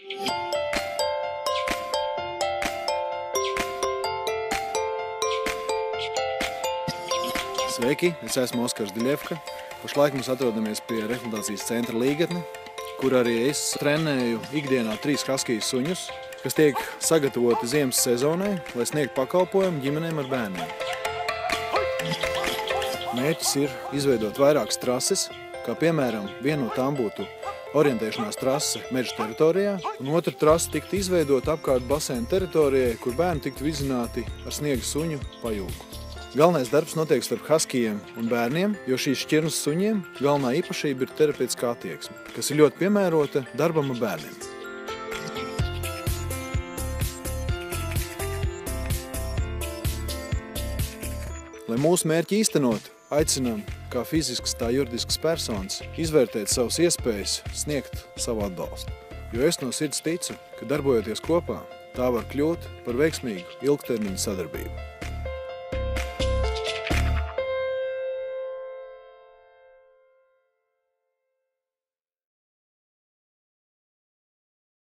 Sveiki, es esmu Oskars Diļevka. Pašlaik mēs atrodamies pie rehabilitācijas centra Līgatne, kur arī es trenēju ikdienā 3 haskiju suņus, kas tiek sagatavoti ziemas sezonai, lai sniegtu pakalpojumu ģimenēm ar bērniem. Mērķis ir izveidot vairākas trases, kā piemēram viena no tām būtu orientēšanās trase meža teritorijā, un otra trase tiktu izveidota apkārt baseina teritorijai, kur bērni tiktu vizināti ar sniega suņu pajūgu. Galvenais darbs notiek starp haskijiem un bērniem, jo šīs šķirnes suņiem galvenā īpašība ir terapeitiskā attieksme, kas ir ļoti piemērota darbam ar bērniem. Lai mūsu mērķi īstenot, aicinām kā fiziskas, tā juridiskas personas izvērtēt savas iespējas, sniegt savu atbalstu. Jo es no sirds ticu, ka darbojoties kopā, tā var kļūt par veiksmīgu ilgtermiņa sadarbību.